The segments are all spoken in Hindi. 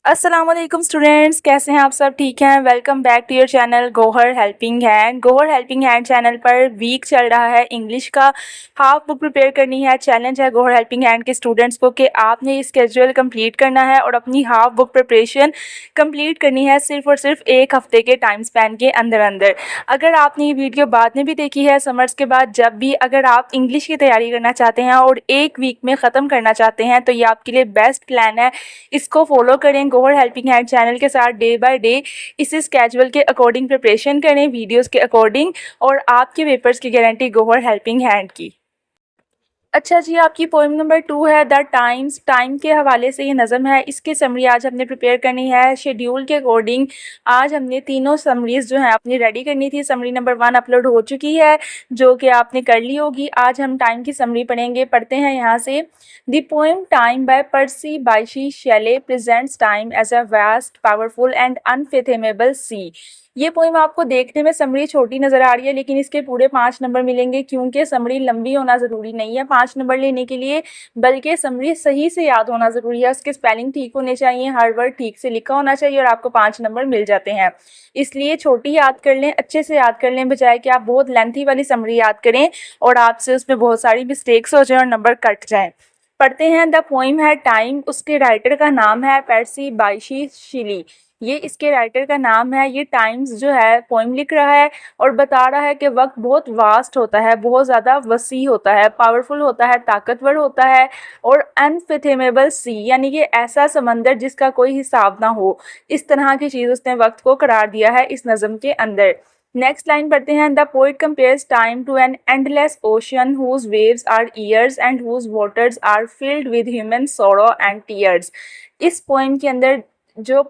अस्सलाम वालेकुम स्टूडेंट्स, कैसे हैं आप सब? ठीक हैं। Welcome back to your channel Gohar helping hand. Gohar helping hand channel पर वीक चल रहा है इंग्लिश का। हाफ बुक प्रिपेयर करनी है। चैलेंज है गोहर हेल्पिंग हैंड के स्टूडेंट्स को कि आपने ये स्केड्यूल कंप्लीट करना है और अपनी हाफ बुक प्रिपरेशन कंप्लीट करनी है सिर्फ और सिर्फ एक हफ्ते के टाइम स्पैन के अंदर अंदर। अगर आपने ये वीडियो बाद में भी देखी है, समर्स के बाद जब भी अगर आप इंग्लिश की तैयारी करना चाहते हैं और एक वीक में ख़त्म करना चाहते हैं, तो ये आपके लिए बेस्ट प्लान है। इसको फॉलो करें। गोहर हेल्पिंग हैंड चैनल के साथ डे बाय डे इस स्केड्यूल के अकॉर्डिंग प्रिपरेशन करें, वीडियोस के अकॉर्डिंग, और आपके पेपर्स की गारंटी गोहर हेल्पिंग हैंड की। अच्छा जी, आपकी पोएम नंबर 2 है द टाइम्स। टाइम के हवाले से ये नज़म है, इसकी समरी आज हमने प्रिपेयर करनी है शेड्यूल के अकॉर्डिंग। आज हमने तीनों समरीज़ जो हैं अपनी रेडी करनी थी। समरी नंबर 1 अपलोड हो चुकी है, जो कि आपने कर ली होगी। आज हम टाइम की समरी पढ़ेंगे। पढ़ते हैं यहाँ से। The poem time by Percy Bysshe Shelley presents time as a vast powerful and unfathomable sea. ये पोएम आपको देखने में समरी छोटी नज़र आ रही है, लेकिन इसके पूरे 5 नंबर मिलेंगे, क्योंकि समरी लंबी होना ज़रूरी नहीं है 5 नंबर लेने के लिए, बल्कि समरी सही से याद होना ज़रूरी है। उसके स्पेलिंग ठीक होने चाहिए, हर वर्ड ठीक से लिखा होना चाहिए, और आपको 5 नंबर मिल जाते हैं। इसलिए छोटी याद कर लें, अच्छे से याद कर लें, बजाय कि आप बहुत लेंथी वाली समरी याद करें और आपसे उसमें बहुत सारी मिस्टेक्स हो जाए और नंबर कट जाएँ। पढ़ते हैं। द पोइम है टाइम। उसके राइटर का नाम है पर्सी बायशी शेले। ये इसके राइटर का नाम है। ये टाइम्स जो है पोइम लिख रहा है और बता रहा है कि वक्त बहुत वास्ट होता है, बहुत ज़्यादा वसी होता है, पावरफुल होता है, ताकतवर होता है, और अनफेथेमेबल सी यानी कि ऐसा समंदर जिसका कोई हिसाब ना हो। इस तरह की चीज़ उसने वक्त को करार दिया है इस नज़म के अंदर। नेक्स्ट लाइन पढ़ते हैं। The poet compares time to an endless ocean whose waves are years and whose waters are filled with human sorrow and tears. इस पोइम के अंदर जो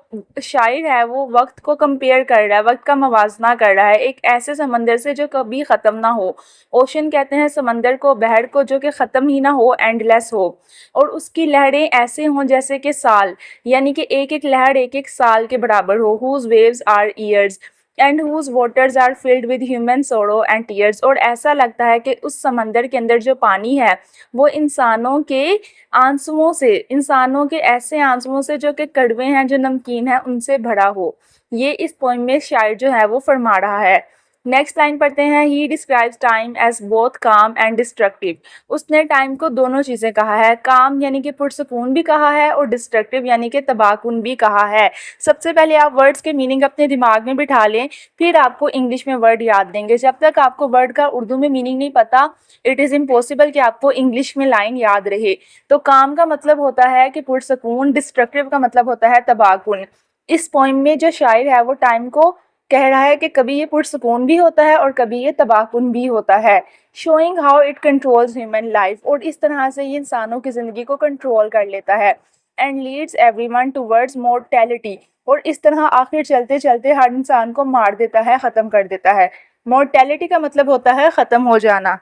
शायर है वो वक्त को कंपेयर कर रहा है, वक्त का मवाजना कर रहा है एक ऐसे समंदर से जो कभी ख़त्म ना हो। ओशन कहते हैं समंदर को, बहर को, जो कि ख़त्म ही ना हो, एंडलेस हो, और उसकी लहरें ऐसे हों जैसे कि साल, यानी कि एक एक लहर एक एक साल के बराबर हो। Whose waves are years and whose waters are filled with human sorrow and tears. और ऐसा लगता है कि उस समंदर के अंदर जो पानी है वो इंसानों के आंसुओं से, इंसानों के ऐसे आंसुओं से जो कि कड़वे हैं, जो नमकीन है, उनसे भरा हो। ये इस पोइम में शायर जो है वो फरमा रहा है। नेक्स्ट लाइन पढ़ते हैं। He describes time as both calm and destructive. उसने टाइम को दोनों चीज़ें कहा है, काम यानी कि पुरसकून भी कहा है, और डिस्ट्रक्टिव यानी कि तबाहकुन भी कहा है। सबसे पहले आप वर्ड्स के मीनिंग अपने दिमाग में बिठा लें, फिर आपको इंग्लिश में वर्ड याद देंगे। जब तक आपको वर्ड का उर्दू में मीनिंग नहीं पता, इट इज़ इम्पॉसिबल कि आपको इंग्लिश में लाइन याद रहे। तो काम का मतलब होता है कि पुरसकून, डिस्ट्रक्टिव का मतलब होता है तबाहकुन। इस पोइम में जो शायर है वो टाइम को कह रहा है कि कभी ये पुरसकून भी होता है और कभी ये तबाहकुन भी होता है। Showing how it controls human life. और इस तरह से ये इंसानों की ज़िंदगी को कंट्रोल कर लेता है। And leads everyone towards mortality. और इस तरह आखिर चलते चलते हर इंसान को मार देता है, ख़त्म कर देता है। मोर्टेलिटी का मतलब होता है ख़त्म हो जाना।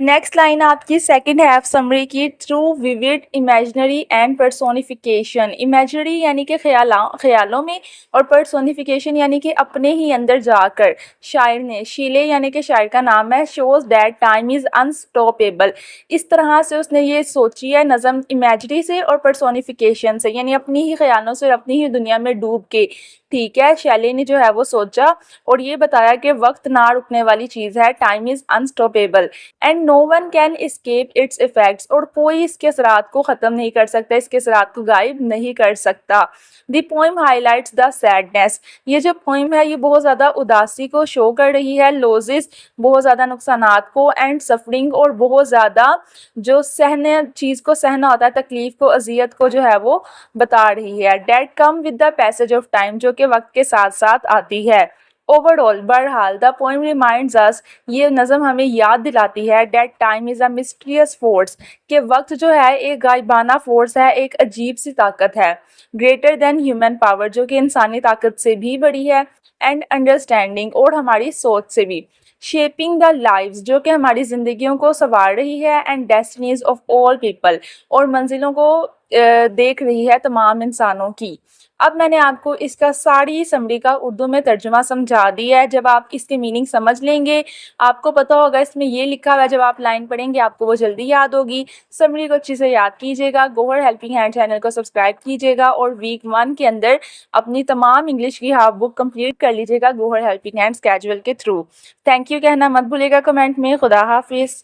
नेक्स्ट लाइन आपकी सेकंड हाफ समरी की। Through vivid imaginary and personification. Imaginary यानी कि ख्यालों में, और पर्सोनिफिकेशन यानी कि अपने ही अंदर जाकर शायर ने, शीले यानी कि शायर का नाम है, shows that time is unstoppable. इस तरह से उसने ये सोची है नज़म, इमेजरी से और पर्सोनिफिकेशन से, यानी अपनी ही ख्यालों से और अपनी ही दुनिया में डूब के। ठीक है, शैले ने जो है वो सोचा और ये बताया कि वक्त ना रुकने वाली चीज़ है, time is unstoppable and no one can escape its effects. और कोई इसके असरात को ख़त्म नहीं कर सकता, इसके असरात को गायब नहीं कर सकता। The poem highlights the sadness. ये जो पोइम है ये बहुत ज़्यादा उदासी को शो कर रही है, लॉसेस, बहुत ज़्यादा नुकसानात को, एंड सफरिंग, और बहुत ज़्यादा जो सहने चीज़ को सहना होता है, तकलीफ़ को, अजियत को जो है वो बता रही है। That come with the passage of time, जो कि वक्त के साथ साथ आती है। ओवरऑल, बहरहाल, द पोइम रिमाइंड्स अस, ये नज़म हमें याद दिलाती है, that time is a mysterious force, कि वक्त जो है एक गायबाना फोर्स है, एक अजीब सी ताकत है। ग्रेटर देन ह्यूमन पावर, जो कि इंसानी ताकत से भी बड़ी है, एंड अंडरस्टैंडिंग, और हमारी सोच से भी। शेपिंग द लाइव्स, जो कि हमारी ज़िंदगियों को संवार रही है, and destinies of all people, और मंजिलों को देख रही है तमाम इंसानों की। अब मैंने आपको इसका सारी समरी का उर्दू में तर्जुमा समझा दिया है। जब आप इसकी मीनिंग समझ लेंगे, आपको पता होगा इसमें ये लिखा हुआ है, जब आप लाइन पढ़ेंगे आपको वो जल्दी याद होगी। समरी को अच्छे से याद कीजिएगा, गोहर हेल्पिंग हैंड चैनल को सब्सक्राइब कीजिएगा और वीक 1 के अंदर अपनी तमाम इंग्लिश की हाफ बुक कंप्लीट कर लीजिएगा गोहर हेल्पिंग हैंड स्केजुअल के थ्रू। थैंक यू कहना मत भूलिएगा कमेंट में। खुदा हाफिज़।